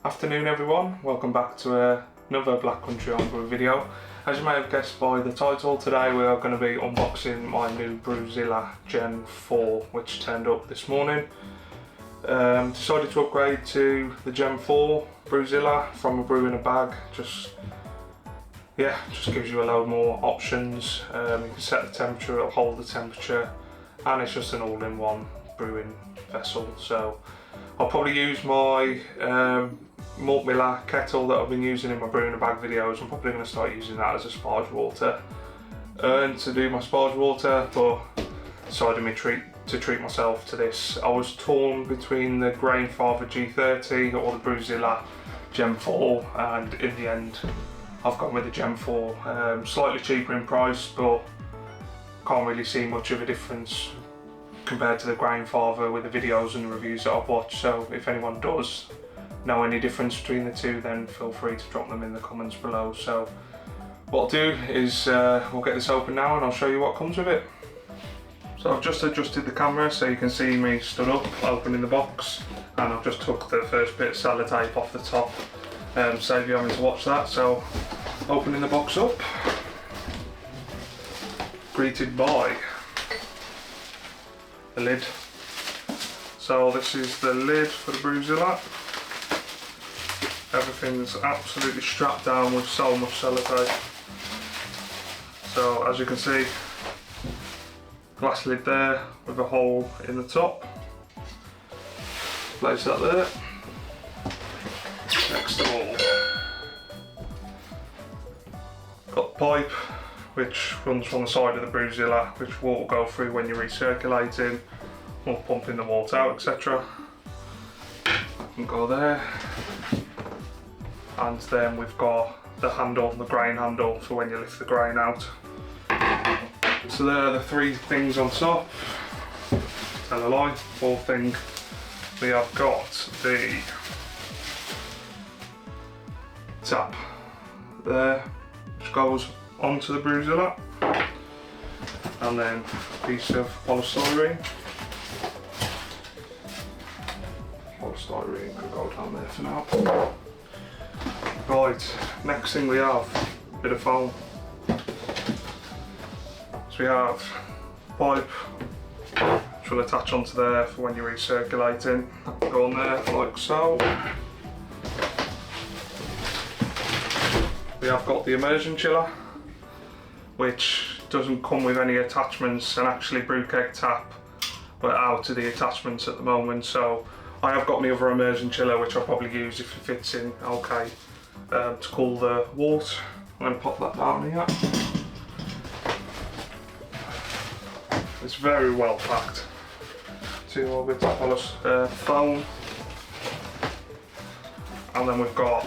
Afternoon everyone, welcome back to another Black Country Homebrew video. As you may have guessed by the title, today we are going to be unboxing my new Brewzilla Gen4 which turned up this morning. Decided to upgrade to the Gen4 Brewzilla from a brew in a bag. Just gives you a load more options. You can set the temperature, it'll hold the temperature, and it's just an all-in-one brewing vessel. So I'll probably use my malt miller kettle that I've been using in my brew in a bag videos. I'm probably going to start using that as a sparge water to do my sparge water, but decided to treat myself to this. I was torn between the Grandfather G30 or the Brewzilla Gen4, and in the end I've gone with the Gen4. Slightly cheaper in price, but can't really see much of a difference compared to the Grandfather with the videos and the reviews that I've watched. So if anyone does know any difference between the two, then feel free to drop them in the comments below. So what I'll do is we'll get this open now and I'll show you what comes with it. So I've just adjusted the camera so you can see me stood up opening the box, and I've just took the first bit of sellotape off the top, save you having to watch that. So opening the box up, greeted by the lid. So this is the lid for the Brewzilla. Everything's absolutely strapped down with so much sellotape. So as you can see, glass lid there with a hole in the top. Place that there. Next of all, got the pipe which runs from the side of the Brewzilla, which water will go through when you're recirculating or pumping the water out, etc. That can go there. And then we've got the handle, the grain handle, for when you lift the grain out. So there are the three things on top. Tell a lie, fourth thing. We have got the tap there, which goes onto the Brewzilla, and then a piece of polystyrene. Polystyrene could go down there for now. Right, next thing we have a bit of foam. So we have pipe which will attach onto there for when you're recirculating. That can go on there like so. We have got the immersion chiller, which doesn't come with any attachments, and actually brew keg tap we're out of the attachments at the moment. So I have got my other immersion chiller which I'll probably use if it fits in okay, to cool the wort. I'm going to pop that down here. It's very well packed. 2 more bits of foam, and then we've got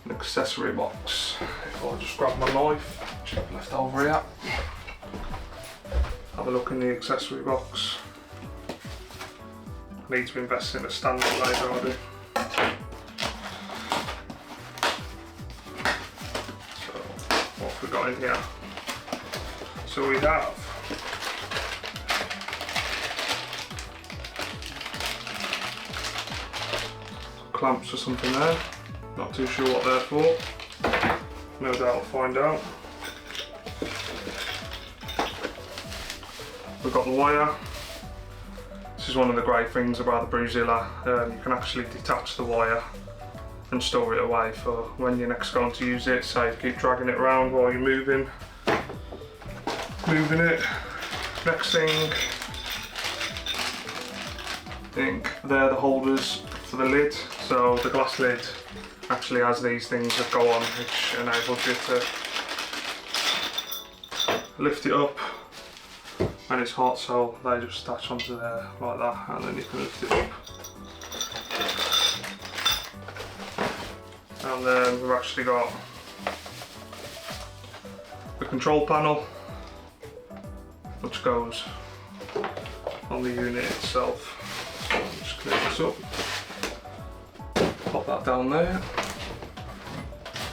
an accessory box. If I just grab my knife, which I've left over here, have a look in the accessory box. I need to invest in a standard later, I do. So what have we got in here? So we have clamps or something there. Not too sure what they're for. No doubt I'll find out. We've got the wire. This is one of the great things about the Brewzilla. You can actually detach the wire and store it away for when you're next going to use it. So you keep dragging it around while you're moving it. Next thing, I think they're the holders for the lid. So the glass lid actually has these things that go on, which enables you to lift it up when it's hot. So they just attach onto there like that, and then you can lift it up. And then we've actually got the control panel, which goes on the unit itself. So I'll just clear this up. Pop that down there.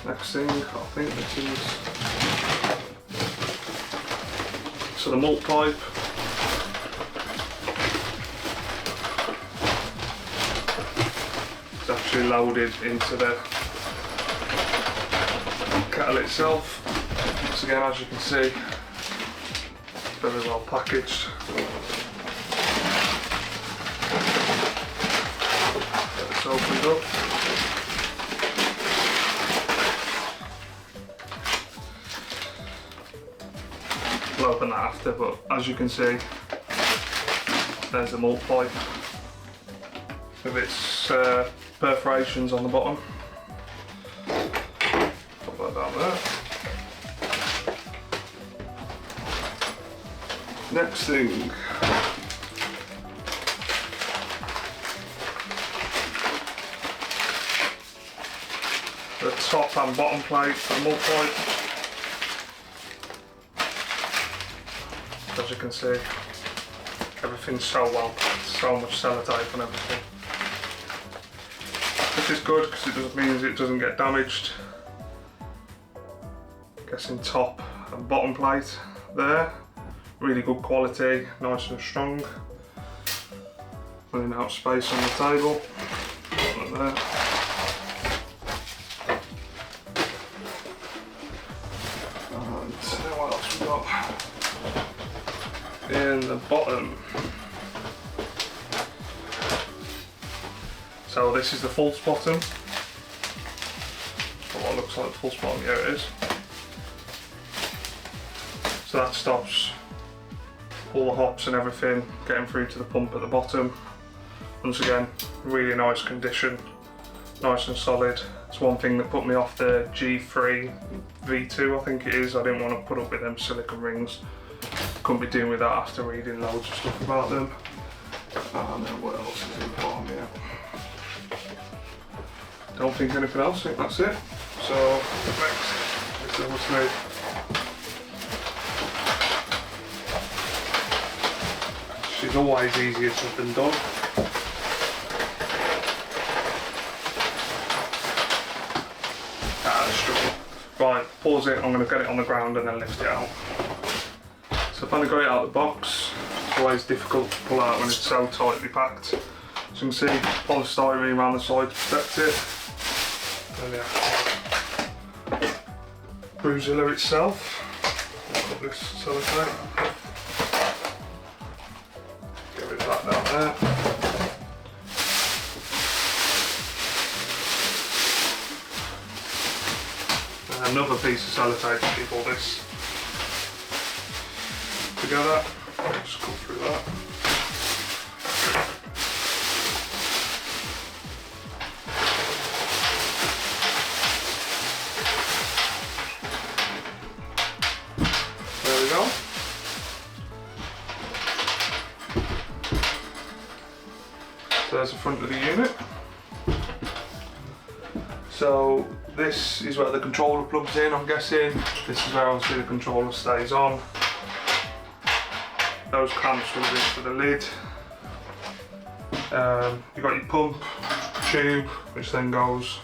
Next thing, I think this is so the malt pipe. actually loaded into the kettle itself. So again, as you can see, very well packaged. It's opened up. We'll open that after, but as you can see, there's the malt pipe with its perforations on the bottom. Put that down there. Next thing, the top and bottom plate for the malt pipe. As you can see, everything's so well packed, so much sellotape and everything. This is good because it just means it doesn't get damaged. Guessing top and bottom plate there. Really good quality, nice and strong. Running out of space on the table. Like there. And what else we got? In the bottom. So this is the false bottom. Or what looks like the false bottom, here it is. So that stops all the hops and everything getting through to the pump at the bottom. Once again, really nice condition, nice and solid. It's one thing that put me off the G3 V2, I think it is. I didn't want to put up with them silicone rings. Couldn't be doing with that after reading loads of stuff about them. And then what else is in the bottom here? Don't think anything else, I think that's it. So next is number 3. She's always easier said than done. Struggle. Right, pause it, I'm going to get it on the ground and then lift it out. So I've only got it out of the box. It's always difficult to pull out when it's so tightly packed. So you can see polystyrene around the side to protect it. And yeah, Brewzilla itself. I'll put this sellotape. Get rid of that down there. And another piece of sellotape to keep all this together. Just go through that. There we go. So there's the front of the unit. So this is where the controller plugs in, I'm guessing. This is where obviously the controller stays on. Those clamps will be for the lid. You've got your pump tube, which then goes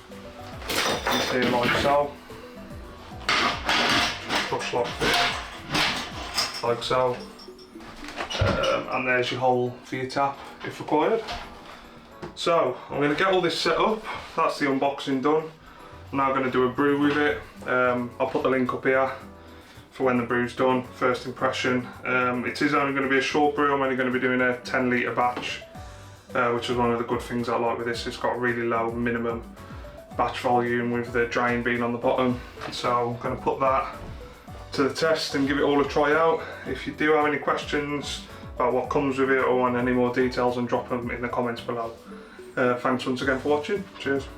into here like so. Push lock fit, like so. And there's your hole for your tap if required. So I'm going to get all this set up. That's the unboxing done. I'm now going to do a brew with it. I'll put the link up here for when the brew's done, first impression. It is only going to be a short brew. I'm only going to be doing a 10 litre batch, which is one of the good things I like with this. It's got a really low minimum batch volume with the drain being on the bottom. So I'm going to put that to the test and give it all a try out. If you do have any questions about what comes with it or want any more details, and drop them in the comments below. Thanks once again for watching. Cheers.